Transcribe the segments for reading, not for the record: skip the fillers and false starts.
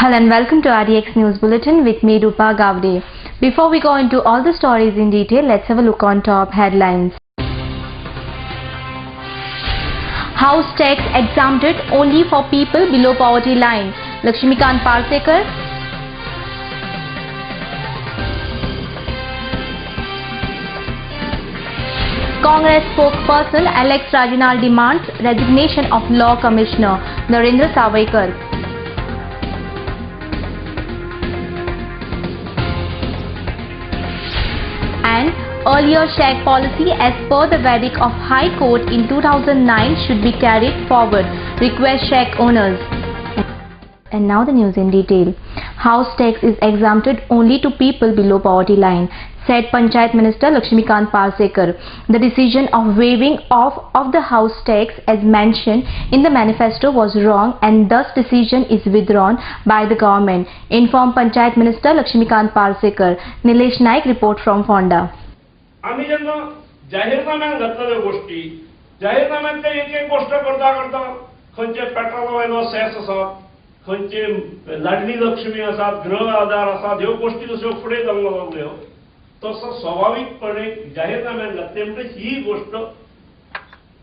Hello and welcome to RDX News Bulletin with me Rupa Gavde. Before we go into all the stories in detail, let's have a look on top headlines. House tax exempted only for people below poverty line. Lakshmikant Parsekar. Congress spokesperson Alex Rajinal demands resignation of Law Commissioner Narendra Sawaikar. And earlier shag policy as per the verdict of High Court in 2009 should be carried forward, request shag owners. And now the news in detail. House tax is exempted only to people below poverty line, said Panchayat Minister Lakshmikant Parsekar. The decision of waiving off of the house tax as mentioned in the manifesto was wrong and thus decision is withdrawn by the government, informed Panchayat Minister Lakshmikant Parsekar. Nilesh Naik report from Fonda. आम्ही जेव्हा जाहीरनाम्यात घातलेल्या गोष्टी जाहीरनाम्यात एक एक गोष्ट करता खंयचे पेट्रोल सेस आसात, खंयचे लाडली लक्ष्मी आसात, गृह आधार आसात, ह्यो गोष्टी जश्यो फुडें जावंक लागल्यो तसो स्वाभाविकपणे जाहीरनाम्यात घातले म्हणजे ही गोष्ट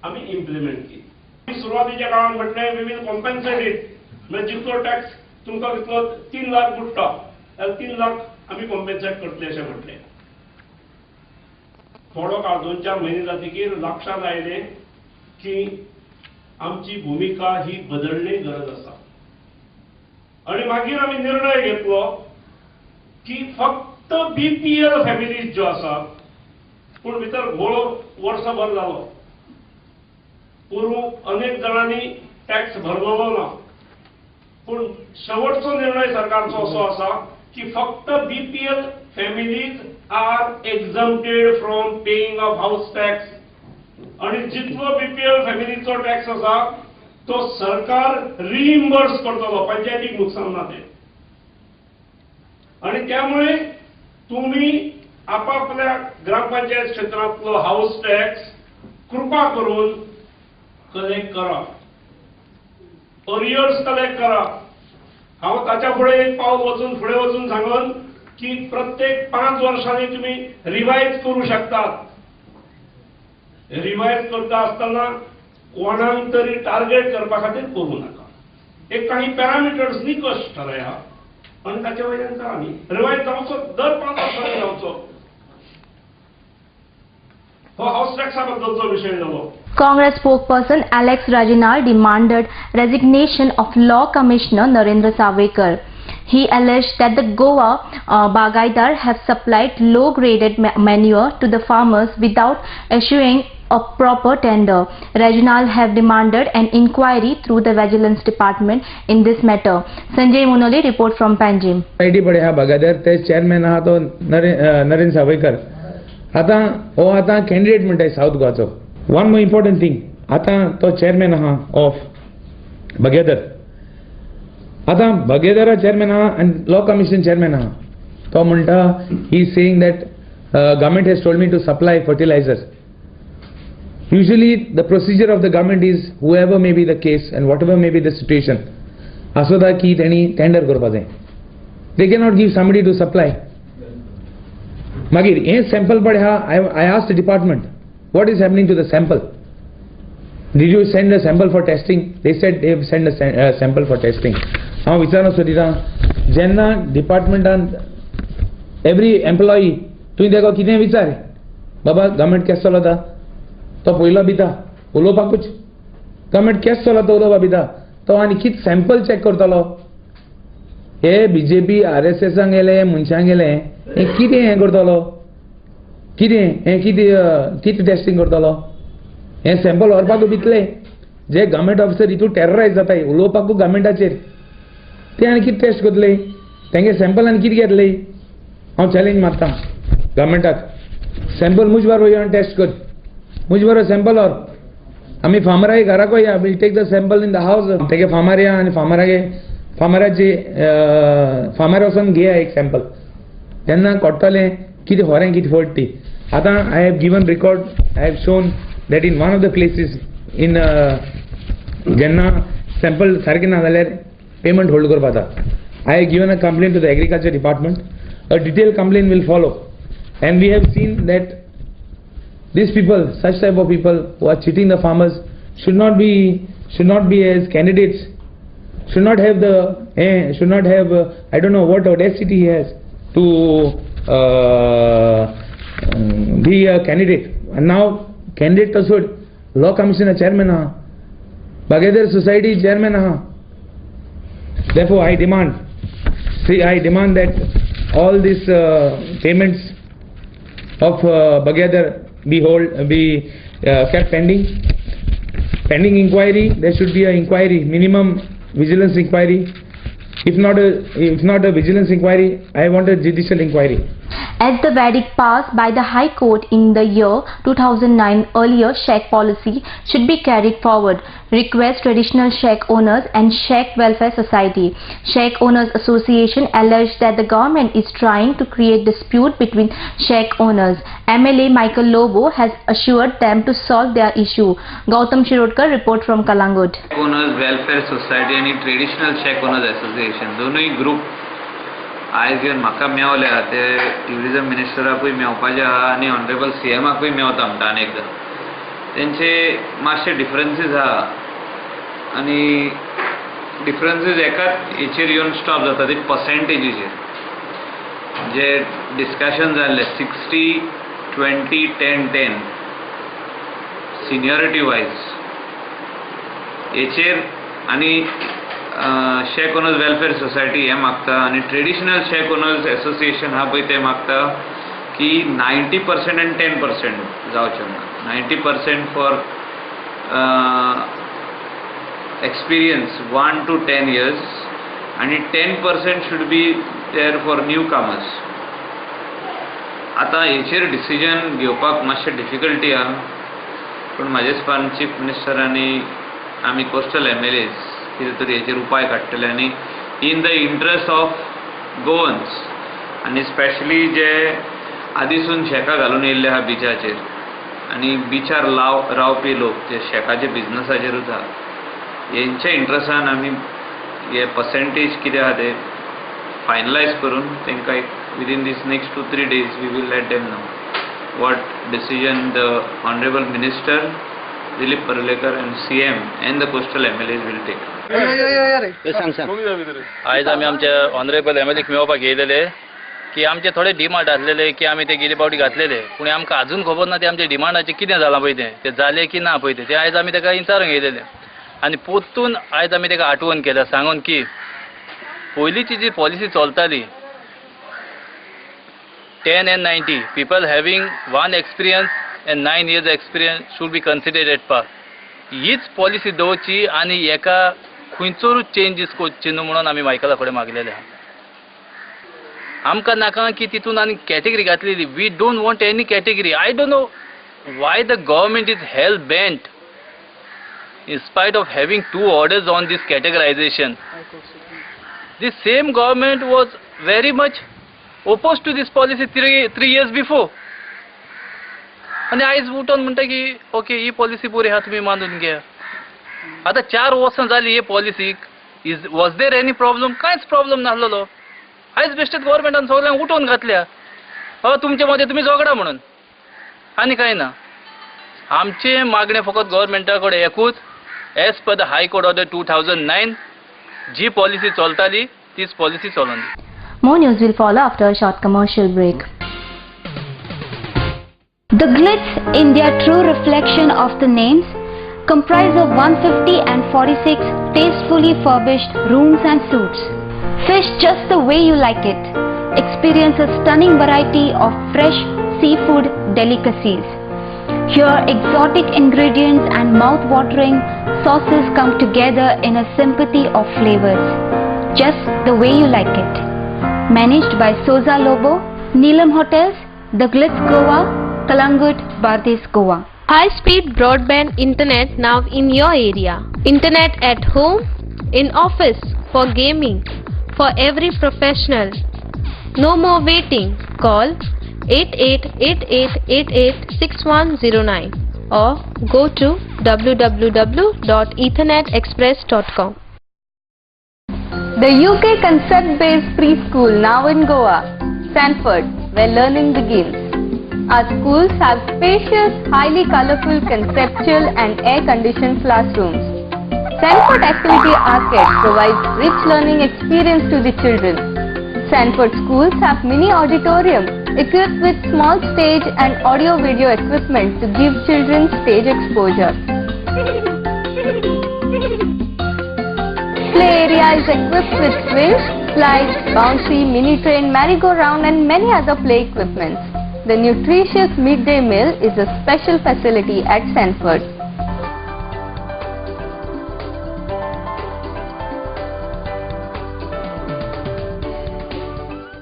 आम्ही इम्प्लिमेंट केली. सुरुवातीच्या काळात म्हटले वी विल कॉम्पेन्सेट इट, म्हणजे जितको टॅक्स तुमकां तितलो 3 लाख बुडटा जाल्यार 3 लाख आम्ही कॉम्पेन्सेट करतले अशें म्हटले. थोडो काळ 2-4 महिने जातकीर लक्षात आयले की आमची भूमिका ही बदलणे गरज आसा आणि मागीर आम्ही निर्णय घेतलो की फक्त बीपीएल फॅमिलीज ज्यो आसात, पूण भितर घोळ वर्सभर जालो, पूर्व अनेक जणांनी टॅक्स भरलेलो ना, पूण शेवटचो निर्णय सरकारचो असो आसा की फक्त BPL families are exempted from paying of house tax आणि जितलो बीपीएल फॅमिलीचो टॅक्स आसा तो सरकार रिइम्बर्स करतलो, पंचायतीक नुकसान ना ते. आणि त्यामुळे तुम्ही आपापल्या ग्रामपंचायत क्षेत्रातलो हाऊस टॅक्स कृपा करून कलेक्ट करा, अरियर्स कलेक्ट करा. हांव ताच्या फुडें एक पावल वचून फुडें वचून सांगन की प्रत्येक 5 वर्षांनी तुम्ही रिवाइज करू शकतात. रिवाइज करता असताना कोणाक तरी टार्गेट करपा खातीर करू नका. एक काही पॅरामिटर्स निकष ठरया आणि ताच्या वयल्यान करा. आमी रिवाइज जावचो दर 5 वर्सांनी जावचो. हो हाऊस टॅक्सा बद्दलचो विषय जालो. Congress spokesperson Alex Rajinal demanded resignation of Law Commissioner Narendra Sawaikar. He alleged that the Goa Bagaidar have supplied low-graded manure to the farmers without issuing a proper tender. Rajinal have demanded an inquiry through the Vigilance Department in this matter. Sanjay Munole report from Panjim. ID पडे हा Bagaidar ते chairman आहा तो नरेंद्र सावयकर. आता candidate म्हणटाय south गोवाचो. One more important thing, आता तो चेअरमॅन आहा ऑफ Bagaidar. आता Bagaidar चेअरमॅन आहा and लॉ कमिशन चेअरमॅन आहा. तो म्हणटा he is saying that government has told me to supply fertilisers. Usually the procedure of the government is whoever may be the case and whatever may be the situation, asoda ki teni tender करपा जाय. They cannot give somebody to supply. मागीर हे sample पडे हा. I asked the department what is happening to the sample. Did you send a sample for testing? They said they have sent a sample for testing. हांव विचारना सोदिता जेन्ना डिपार्टमेंटान every employee तुवें तेका कितें विचार बाबा government case चलता तो पयलो भिता उलोवपाकूच. गव्हर्नमेंट केस चलता उलोवपा भिता तो आनी कितें सॅम्पल चॅक करतलो. हे बीजेपी RSSांक गेले मनशांक गेले हे कितें हें करतलो, कितें टेस्टिंग करतलो. हे सॅम्पल व्हरपाक भितले जे गव्हर्नमेंट ऑफिसर हितून टेररायज जाताय उलोवपाकूच गव्हर्नमेंटाचेर ते आनी कितें टेस्ट करतले. तेंगे सॅम्पल आनी कितें घेतले. हांव चॅलेंज मारता गव्हर्नमेंटाक, सॅम्पल मुज बार वय आनी टेस्ट कर. मुज बरो सॅम्पल व्हर. आमी फार्मरागे घराक वया, will take the sample in the house. तेगे फार्मर या आनी फार्मराचे फार्मर वचून घेया एक सॅम्पल. तेन्ना कळटलें कितें खरें कितें फट ती. आतां I have given record, I have shown that in one of the places in जेन्ना सॅम्पल सारकें ना जाल्यार पेमेंट होल्ड करपा जाता. I have given a complaint to the Agriculture Department. A detailed complaint will follow. And we have seen that these people, such type of people who are cheating the farmers, should not be as candidates. Should not have I don't know what audacity he has to be a candidate. And now candidate also law commissioner chairman aha, Bagheder society chairman aha. Therefore I demand that all these payments of Bagheder be kept pending inquiry. There should be an inquiry, minimum vigilance inquiry. If not a vigilance inquiry, I want a judicial inquiry. As the verdict passed by the High Court in the year 2009, earlier Sheikh policy should be carried forward. Request traditional Sheikh owners and Sheikh Welfare Society. Sheikh Owners Association alleged that the government is trying to create dispute between Sheikh owners. MLA Michael Lobo has assured them to solve their issue. Gautam Shirodkar report from Kalangut. Sheikh Owners Welfare Society and Traditional Sheikh Owners Association दोनोई group आयज येवन म्हाका मेवले ते tourism मिनिस्टराकूय मेवपाचे आहा आनी honourable CMाकूय Mewat म्हणटा आनी एकदां तेंचे मातशे डिफरन्सीस आहा आनी डिफरन्सीस एकाच हेचेर येवन स्टॉप जाता ती पर्सेंटेजीचेर जे डिस्कशन जाल्ले 60, 20, 10, 10 सिनियरिटी वायज हेचेर आनी शेक ओनर्स वेलफेअर सोसायटी हे मागता आनी ट्रेडिशनल शेक ओनर्स एसोसिएशन हा पळय ते मागता की 90% and 10% जावचें म्हणून 90% फॉर एक्सपिरियन्स 1 to 10 years आनी 10% should be there for new commerce. आतां हेचेर डिसिजन घेवपाक मातशें डिफिकल्टी आहा पूण म्हाजे दिसपान चीफ मिनिस्टरांनी आमी कोस्टल MLAs कितें तरी हेचेर उपाय काडटले आनी in the interest of Goans आनी स्पेशली जे आदीसून शेकां घालून येयल्ले आहा बिचाचेर आनी बिचार रावपी लोक जे शेकाचे बिजनसाचेरूच आहा हेंच्या इंट्रस्टान आमी हे पर्सेंटेज कितें आहा ते फायनलायज करून तांकां within this next 2-3 days we will let them know what decision the honorable minister Dilip Parulekar and CM and the coastal MLAs will take. आज आमी आमचे ऑनरेबल MLAक मेळोवपाक येयलेले की आमचे थोडे डिमांड आसलेले की आमी ते गिरेबावटी घातलेले पूण आमकां अजून खबर ना ते आमचे डिमांडाचे कितें जालां पळय ते जाले की ना पळय ते आयज आमी ताका विचारूंक येयलेले आनी पोत्तून आयज आमी ताका आठवण केल्या सांगून की पयलींची जी पॉलिसी चलताली 10 and 90 people having 1 experience and 9 years experience should be considered at par. हीच पॉलिसी दवरची आनी एका खंयचोरूच चेंजीस करची न्हू म्हणून आमी मायकला कडेन मागलेले आहा. आमकां नाका की तितून आनी कॅटेगरी घातलेली. We don't want any category. I don't know why the government is hell bent in spite of having 2 orders on this categorization. The same government was very much opposed to this policy 3 years before. आणि आयज उठून म्हणटा की okay ही policy Puri हा तुम्ही मानून घ्या. आता 4 वर्सां जाली हे पॉलिसीक वॉज देर एनी प्रॉब्लम? कांयच प्रॉब्लम नासलेलो. आयज बेश्टेच गव्हर्मेंटान सगळ्यांक उठोवन घातल्या तुमचे मध्ये तुम्ही झगडा म्हणून आनी कांय ना. आमचे मागणे फकत गव्हर्मेंटा कडेन एकूच as per the High Court order 2009 जी पॉलिसी चलताली तीच पॉलिसी चलोवन. More news will follow after a short commercial break. The Glitz, in their true reflection of the names, comprise of 150 and 46 tastefully furbished rooms and suites. Fish just the way you like it. Experience a stunning variety of fresh seafood delicacies. Here, exotic ingredients and mouth-watering sauces come together in a symphony of flavors, just the way you like it. Managed by Soza Lobo, Neelam Hotels, The Glitz Goa, Kalangut, Bardez, Goa. High-speed broadband internet now in your area. Internet at home, in office, for gaming, for every professional. No more waiting. Call 8888886109 or go to www.ethernetexpress.com. The UK concept-based preschool now in Goa, Sanford, where learning begins. Our schools have spacious, highly colorful, conceptual and air-conditioned classrooms. Sanford Activity Arcade provides rich learning experience to the children. Sanford schools have mini auditorium equipped with small stage and audio-video equipment to give children stage exposure. Play area is equipped with swings, slides, bouncy, mini train, merry-go-round and many other play equipments. The nutritious midday meal is a special facility at Sanford.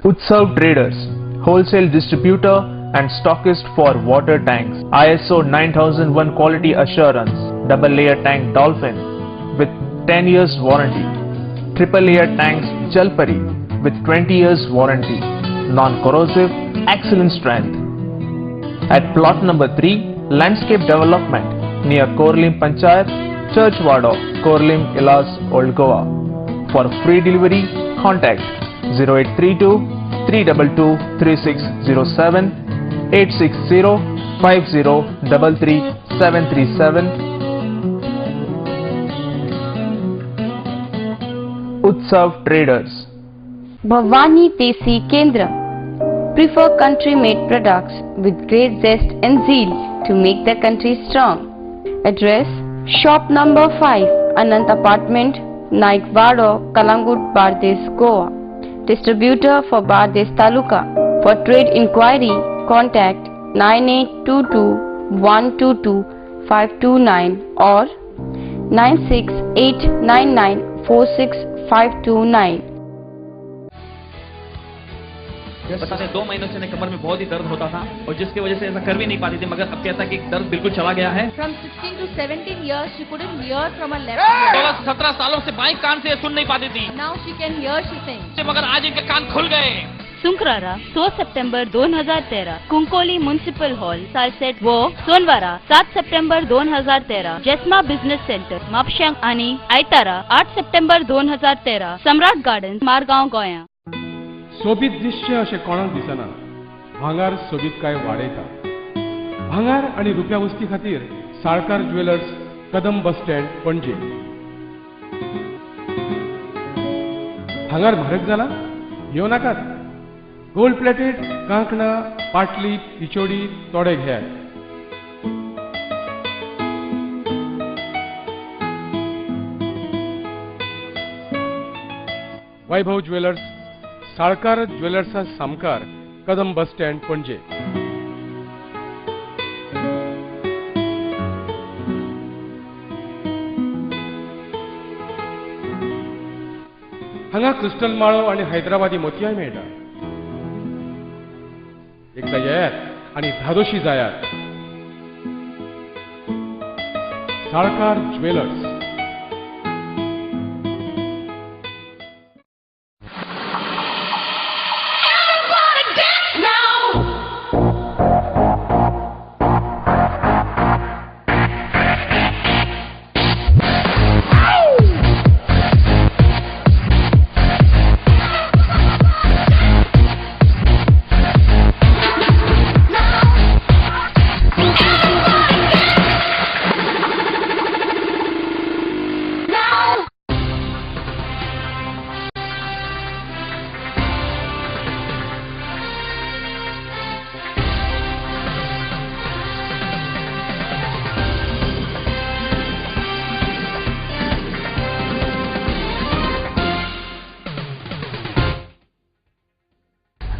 Utsav Traders, wholesale distributor and stockist for water tanks, ISO 9001 quality assurance, double layer tank Dolphin with 10 years warranty, triple layer tanks Jalpari with 20 years warranty, non-corrosive, excellent strength. At plot number 3, landscape development near Korlim Panchayat, Churchwada, Korlim, Ilas, Old Goa. For free delivery, contact 0832 322 3607 860 5033 737. Utsav Traders. Bhavani Desi Kendra. Prefer country-made products with great zest and zeal to make the country strong. Address: Shop number 5, Anant Apartment, Naikvado, Kalangut, Bardes, Goa. Distributor for Bardes Taluka. For trade inquiry, contact 9822 122 529 or 96899 46529. बताते 2 महीनों से कमर में बहुत ही दर्द होता था और जिसकी वजह से ऐसा कर भी नहीं पाती थी, मगर अब कहता है कि दर्द बिल्कुल चला गया है. From 16 to 17 years, she couldn't hear from her left ear. 17 सालों से बाएं कान से सुन नहीं पाती थी. Now she can hear, she sings. मगर आज इनके कान खुल गए. सुंकरारा 16 सितंबर 2013, कुंकोली म्युनिसिपल हॉल, सालसेट वो सोनवारा 7 सितंबर 2013, जस्मा बिझनेस सेंटर, म्हापश्यांग आणि आयतारा 8 सितंबर 2013, सम्राट गार्डन, मारगांव, गोंया. सोबीत दिसचे अशें कोणाक दिसना. भांगार सोबीत काय वाडयता. भांगार आनी रुप्या वस्ती खातीर साळकार ज्वेलर्स, कदम बस स्टँड, पणजे. भांगार म्हारग जाला? घेव नाकात. गोल्ड प्लेटेड कांकणां, पाटली, पिचोडी तोडे घेयात. वैभव ज्वेलर्स, साळकार ज्वेलर्सा सामकार, कदम बस स्टँड, पणजे. हांगा क्रिस्टल माळो आनी हैदराबादी मोतयाय मेळटा. एकदा येयात आनी धादोशी जायात. Salkar jewellers.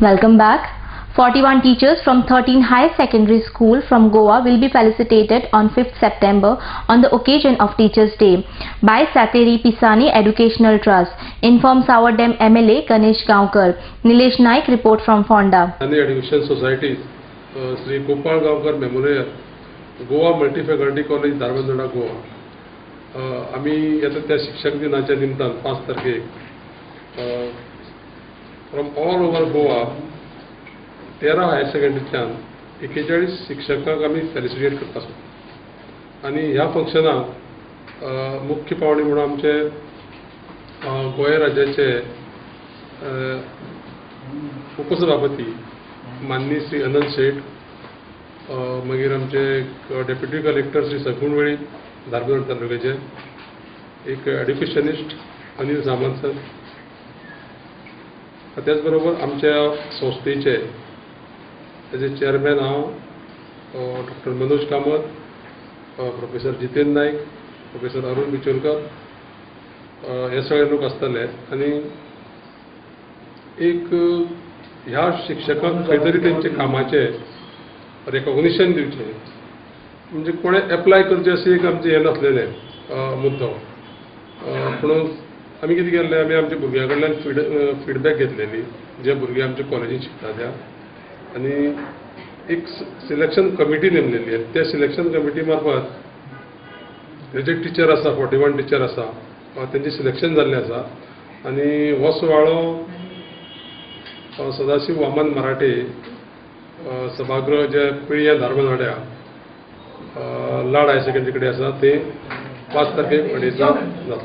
Welcome back. 41 teachers from 13 higher secondary school from Goa will be felicitated on 5th September on the occasion of Teachers' Day by Sateri Pisani Educational Trust, informs our DEM MLA Ganesh Gaonkar. Nilesh Naik report from Fonda. Education Society, Sri Gopal Gaonkar Memorial, Goa Multi-Faculty College, Darbandana, Goa. आम्ही येता त्या शिक्षक दिनाच्या निमतान 5 तारखेक from all over Goa 13 higher सेकंडरींतल्यान 41 शिक्षकांक आमी felicitate करता आनी ह्या फंक्शनाक मुख्य पावणी म्हणून आमचे गोंय राज्याचे उपसभापती माननीय श्री अनंत शेठ, मागीर आमचे डेप्युटी कलेक्टर श्री सगुणवेळी धारबांदोडा तालुक्याचे, एक एड्युकेशनिस्ट अनिल सामंत सर, त्याच बरोबर आमच्या संस्थेचे त्याचे चेअरमॅन हांव, doctor Manoj Kamat, professor Jitendra Naik, professor Arun Bicholkar, हे सगळे लोक आसतले. आनी एक ह्या शिक्षकांक खंय तरी तेंचे कामाचे रेकॉग्निशन दिवचें, म्हणजे कोणे एप्लाय करचे अशें एक आमचें हें नासलेलें मुद्दो. पूण आमी कितें केल्लें, आमी आमच्या भुरग्यां कडल्यान फिडबॅक घेतलेली, जे भुरगे आमच्या कॉलेजींत शिकता त्या, आनी एक सिलेक्शन कमिटी नेमलेली. आनी त्या सिलेक्शन कमिटी मार्फत जे टिचर आसा 41 टिचर आसा तेंचे सिलेक्शन जाल्लें आसा. आनी हो सुवाळो सदाशिव वामन मराठे सभागृह जे पिळ्या धारबांदोड्या लाड हायर सेकंडरी कडेन आसा ते 5 तारखेक अडेचो जातलो.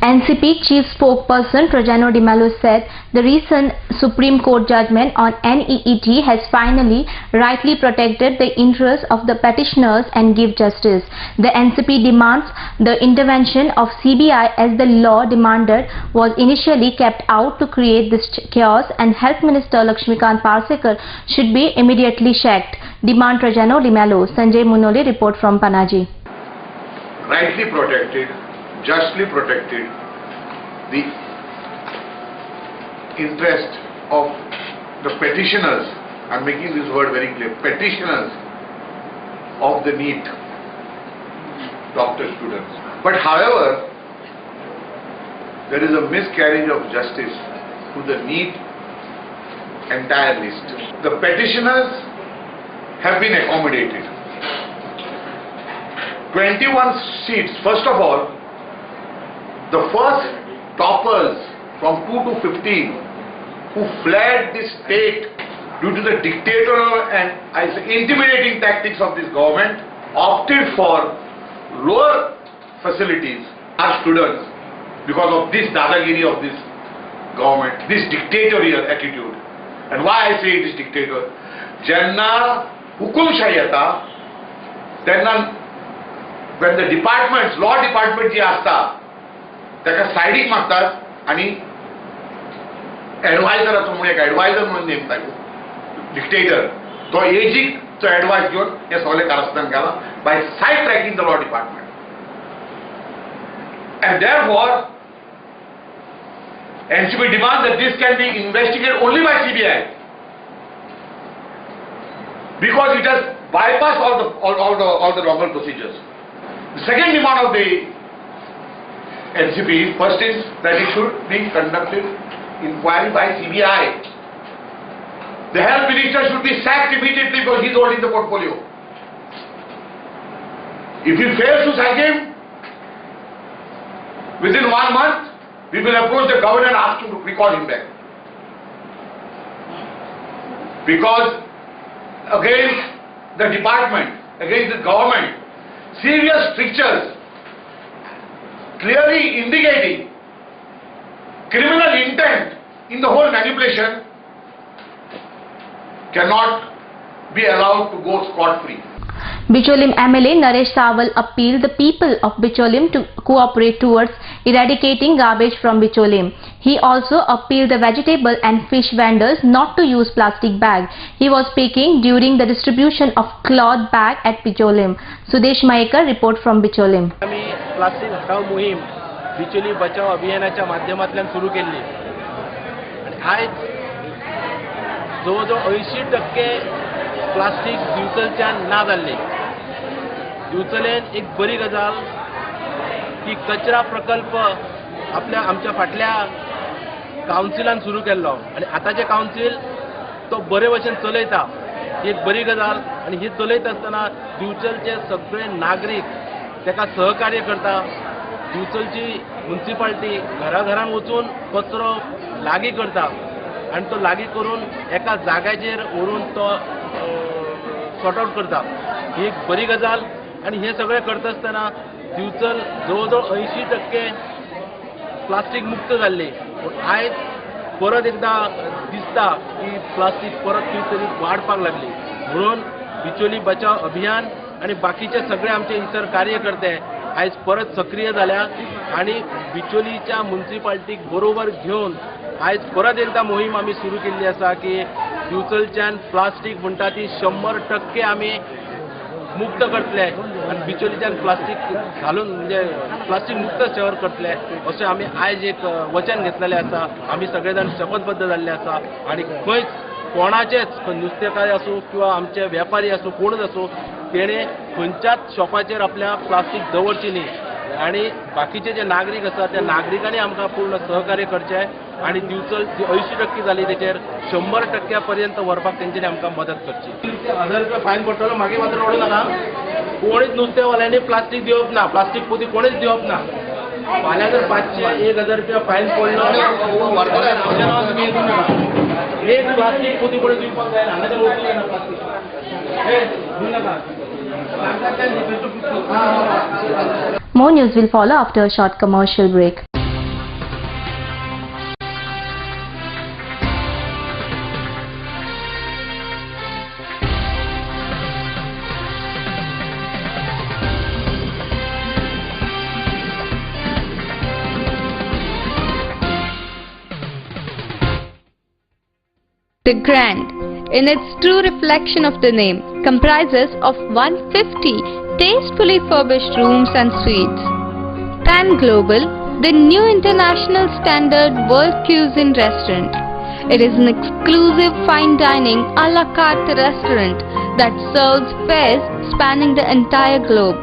NCP Chief Spokesperson Trajano Di Mello said the recent Supreme Court judgment on NEET has finally rightly protected the interests of the petitioners and give justice. The NCP demands the intervention of CBI as the law demanded was initially kept out to create this chaos, and Health Minister Lakshmikant Parsekar should be immediately sacked. Demand Trajano Di Mello. Sanjay Munole report from Panaji. Rightly protected, justly protected the interest of the petitioners. I am making this word very clear, petitioners of the NEET doctor students. But however, there is a miscarriage of justice to the NEET entire list. The petitioners have been accommodated. 21 seats. First of all, the first toppers from 2 to 15 who fled the state due to the dictatorial and intimidating tactics of this government opted for lower facilities are students because of this dadagiri of this government, this dictatorial attitude. And why I say it is dictator? Janna hukumshahi yata, त्यांना when the departments, law department जी असता त्याका सायडीक मागतात आणि एडवायझराचो म्हणून एक adviser म्हणून नेमतात dictator, तो एजीक तो एडवाइस घेऊन हे सगळे कारस्थान गेला by sidetracking the law department. And therefore NCP demands that this can be investigated only by CBI because it has bypassed all the normal procedures. The second demand of the NCP first is that it should be conducted inquiry by CBI. The health minister should be sacked immediately because he is holding the portfolio. If he fails to sack him within 1 month, we will approach the governor and ask him to recall him back. Because against the department, against the government, serious strictures clearly indicating criminal intent in the whole manipulation cannot be allowed to go scot-free. Bicholim MLA Naresh Sawal appealed the people of Bicholim to cooperate towards eradicating garbage from Bicholim. He also appealed the vegetable and fish vendors not to use plastic bags. He was speaking during the distribution of cloth bag at Bicholim. Sudesh Maekar report from Bicholim. आम्ही plastic हटाव मोहीम बिचोली बचाव अभियानाच्या माध्यमातून सुरू केली आणि आज जवळजवळ 80% प्लास्टिक दिवचलच्यान ना जाल्ले. दिवचलेन एक बरी गजाल की कचरा प्रकल्प आमच्या फाटल्या कावन्सिलान सुरू केल्लो आणि आताचे कावन्सिल तो बरे भशेन चलयता. ही एक बरी गजाल आणि ही चलयत आसतना दिवचलचे सगळे नागरीक ताका सहकार्य करता. दिवचलची म्युनिसिपालिटी घराघरान वचून कचरो लागीं करता आणि तो लागीं करून एका जाग्याचेर व्हरून तो सॉर्ट आउट करता. ही एक बरी गजाल आणि हे सगळे करता आसतना दिवचल जवळजवळ 80% प्लास्टीक मुक्त जाल्ली, पूण आयज परत एकदा दिसता की प्लास्टीक परत खंय तरी वाडपाक लागली. म्हणून बिचोली बचाव अभियान आणि बाकीचे सगळे आमचे इतर कार्यकर्ते आयज परत सक्रिय झाल्या आणि बिचोलीच्या म्युनिसिपालिटीक बरोबर घेवन आयज परत एकदा मोहीम आमी सुरू केल्ली आसा की दिवचलच्यान प्लास्टीक म्हणटा ती 100% आमी मुक्त करतले आणि बिचोलीच्यान प्लास्टीक घालून म्हणजे प्लास्टीक मुक्त शहर करतले अशें आमी आयज एक वचन घेतलेलें आसा. आमी सगळे जाण शपथबद्ध जाल्ले आसा आणि खंयच कोणाचेच नुस्तेकार आसूं किंवा आमचे वेपारी आसूं कोणूच आसूं तेणे खंयच्याच शॉपाचेर आपल्या प्लास्टीक दवरची न्ही आणि बाकीचे जे नागरीक आसा त्या नागरिकांनी आमकां पूर्ण सहकार्य करचें आणि दिवचल जी 80% जाली तेचेर 100% पर्यंत व्हरपाक तेंच्यांनी आमकां मदत करची. 1000 रुपया फायन पडटलो, मागीर मात्र रडू नाका. कोणीच नुस्तेवाल्यांनी प्लास्टीक दिवप ना, प्लास्टीक पोती कोणीच दिवप ना. फाल्यां जर 500-1000 रुपया फायन पडलो एक प्लास्टीक पोती कोणी दिवपाक जायना, हांगा तर उरतलें ना प्लास्टीक. दिवं नाका. More news will follow after a short commercial break. The Grand, in its true reflection of the name, comprises of 150 tastefully furbished rooms and suites. Pan Global, the new international standard world cuisine restaurant. It is an exclusive fine dining a la carte restaurant that serves fares spanning the entire globe.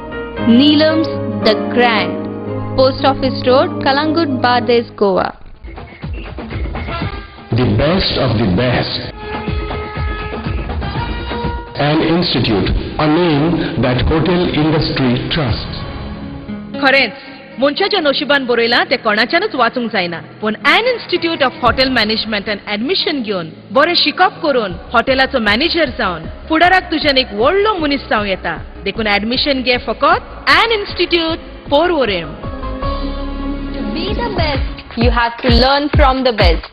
Neelam's The Grand, Post Office Road, Kalangut, Bades, Goa. The best of the best. An institute, a name that hotel industry trusts. खरेंच मनशाच्या नशिबान बरयला ते कोणाच्यानच वाचूंक जायना, पण an institute of hotel management and admission घेवन बरें शिकप करून हॉटेलाचो मॅनेजर जावन फुडाराक तुज्यान एक व्हडलो मनीस जावं येता. देखून ऍडमिशन घे फकत an institute Porvorim. To be the best, you have to learn from the best.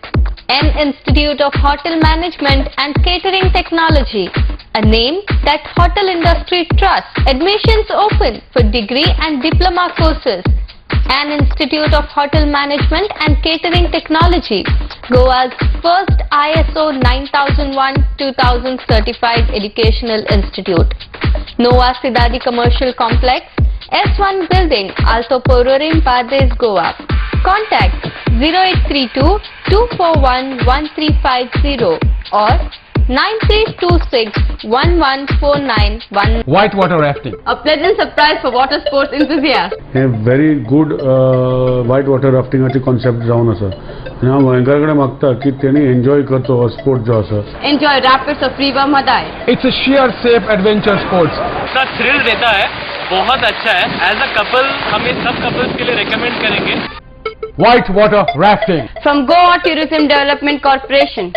An Institute of Hotel Management and Catering Technology, a name that hotel industry trusts. Admissions open for degree and diploma courses. An Institute of Hotel Management and Catering Technology, Goa's first ISO 9001-2000 certified educational institute. Nova Sidadi Commercial Complex, S1 Building, Alto Pororim, Bades, Goa. Contact 0832 241 1350 or 9326 114911. Whitewater rafting. A pleasant surprise for water sports enthusiasts. हे very good whitewater rafting ची concept जावन आसा आनी हांव गोंयकारांकडे मागता की तेणी enjoy करचो हो स्पोर्ट जो आसा. Enjoy rapids of River Madai. It's a sheer safe adventure sports. इतना थ्रिल देता है, बहुत अच्छा है. एज अ कपल हम इन सब कपल्स के लिए रेकमेंड करेंगे. Whitewater rafting. From Goa Tourism Development Corporation.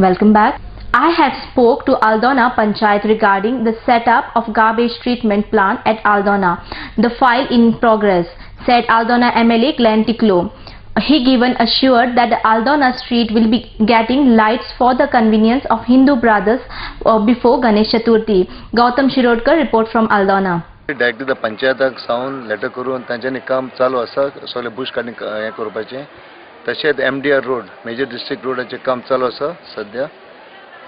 Welcome back. I had spoke to Aldona Panchayat regarding the setup of garbage treatment plant at Aldona. The file in progress, said Aldona MLA Glenn Tiklo. He given assured that the Aldona street will be getting lights for the convenience of Hindu brothers before Ganesh Chaturthi. Gautam Shirodkar report from Aldona. Direct the पंचायताक सावन letter करून तांच्यांनी काम चालू आसा सगळे Bush काडणी हें करपाचें. तशेंच MDR रोड मेजर डिस्ट्रिक्ट रोडाचें काम चालू आसा सद्या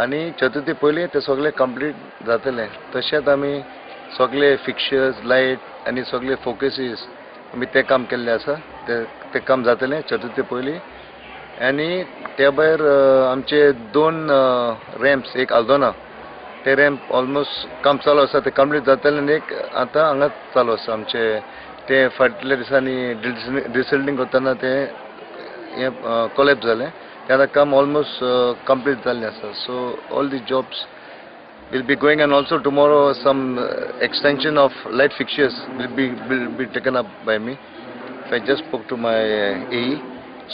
आनी चतुर्थी पयलीं ते सगळे कंप्लीट जातले. तशेंच आमी सगळे फिक्चर्स लायट आनी सगळे फोकसीस आमी तें काम केल्लें आसा. ते काम जातलें चतुर्थी पयलीं. आनी त्या भायर आमचे 2 रॅम्प्स, एक आल्दोना ते रॅम्प ऑलमोस्ट काम चालू आसा, ते कंप्लीट जातलें आनी एक आतां हांगा चालू आसा. आमचे ते फाटल्या दिसांनी डिसल्टिंग करतना ते हें कोलॅप्स जालें, तें काम ऑलमोस्ट कंप्लीट जाल्लें आसा. So all the jobs will be going, and also tomorrow some extension of light fixtures will be taken up by me. I just spoke to my AE,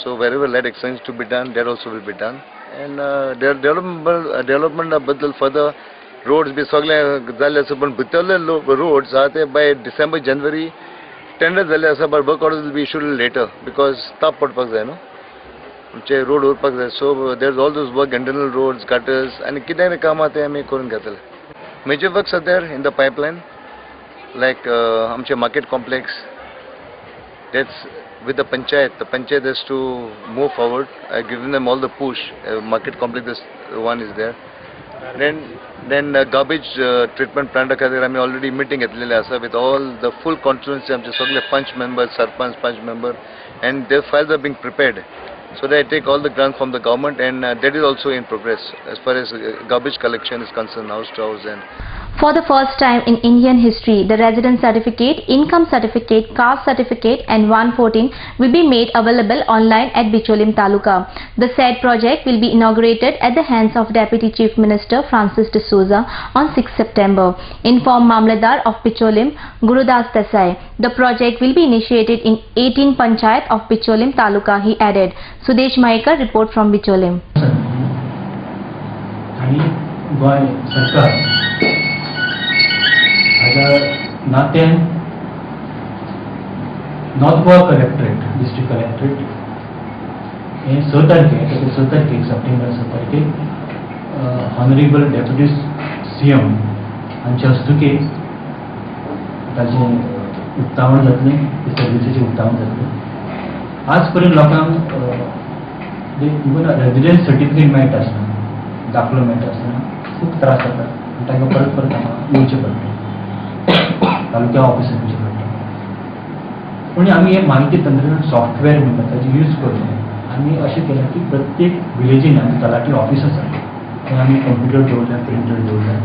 so wherever light extension to be done, that also will be done. And development बद्दल further roads be सगळे जाल्ले आसा, पण भितरले roads आहा ते by December January tender जाल्ले आसा, but work orders will be issued later because ताप पडपाक जाय न्हू, आमचे रोड उरपाक जाय. So there is all those work, internal roads, gutters, आनी कितें काम आहा तें आमी करून घेतले. Major works are there in the pipeline, like आमचे market complex, that's with the panchayat has to move forward. I've given them all the push. Market complex one is there. Then garbage treatment plant खातीर आमी already meeting घेतलेले आसा with all the full constituency, आमचे सगळे पंच member, sarpanch punch member, and their files are being prepared. So they take all the grants from the government, and that is also in progress as far as garbage collection is concerned, house to house. And for the first time in Indian history, the residence certificate, income certificate, caste certificate and 114 will be made available online at Bicholim Taluka. The said project will be inaugurated at the hands of Deputy Chief Minister Francis D'Souza on 6 September. Informed Mamladar of Bicholim, Gurudas Desai. The project will be initiated in 18 Panchayat of Bicholim Taluka, he added. Sudesh Mahekar report from Bicholim. गोय सरकार हाज्या नात्यान north Goa collectorate, district collectorate हे 6 तारखेक September 6 तारखेक honourable deputy CM हांचे हस्तुकी ताचें उक्तावण जातलें, सर्विसीचें उक्तावण जातलें. आज पर्यंत लोकांक इवन रेजिडेंस सर्टिफिकेट मेळटा आसतना, दाखलो मेळटा आसतना खूब त्रास जाता, आनी तांकां परत परत हांगा येवचें पडटा, तालुक्या ऑफिसांत येवचें पडटा. पूण आमी हे माहिती तंत्रज्ञान सॉफ्टवेअर म्हणटा ताचे यूज करून आमी अशें केलें की प्रत्येक विलेजीन आमी तलाठी ऑफिस आसा थंय आमी कंप्युटर दवरल्या, प्रिंटर दवरल्या,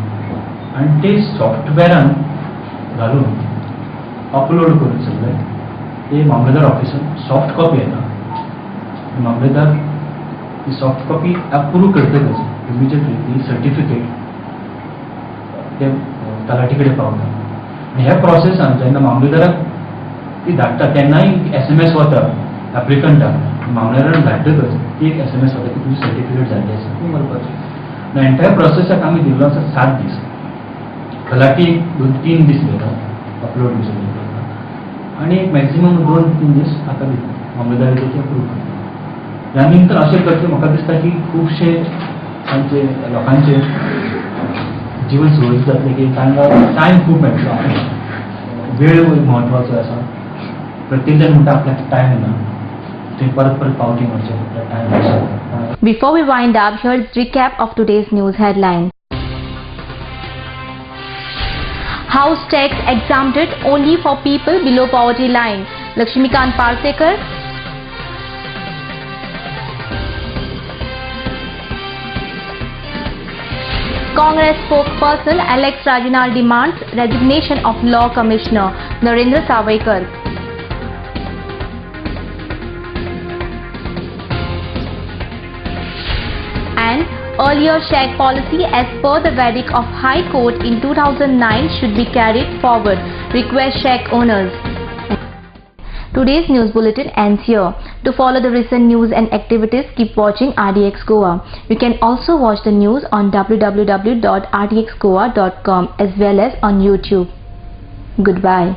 आनी ते सॉफ्टवेअरान घालून अपलोड करून सगळें ते मामलेदार ऑफिसान सॉफ्ट कॉपी येता. मामलेदार ही सॉफ्ट कॉपी अप्रूव करतकच इमिजिएटली ती सर्टिफिकेट ते तलाठी कडेन पावता. आनी ह्या प्रोसेसान जेन्ना मामलेदाराक ती धाडटा तेन्नाय SMS वता एप्लिकंटाक, मामलेदारान धाडटकच ती एक SMS वता की तुजी सर्टिफिकेट जाल्ली आसा, ती व्हरपाची. एंटायर प्रोसेसाक आमी दिल्लो आसा 7 दीस, तलाठी 2-3 दीस घेता अपलोड करपाक, आनी मॅक्सिमम 2-3 दीस ताका दिता मामलेदार ती अप्रूव करता. ह्या निमतान अशें करचें म्हाका दिसता की खुबशे तांचे लोकांचे जीवन सुरळीत जातलें, की तांकां टायम खूब मेळटलो. वेळ म्हत्वाचो आसा, प्रत्येक जण म्हणटा आपल्याक टायम ना, थंय परत परत पावटी मारचें पडटा, टायम आसा. Before we wind up, here's recap of today's news headline. House tax exempted only for people below poverty line. Lakshmikant Parsekar. Congress spokesperson Alex Rajanal demands resignation of Law Commissioner Narendra Savaikar. And earlier share policy as per the verdict of High Court in 2009 should be carried forward, request shack owners. Today's news bulletin ends here. To follow the recent news and activities, keep watching RDX Goa. You can also watch the news on www.rdxgoa.com as well as on YouTube. Goodbye.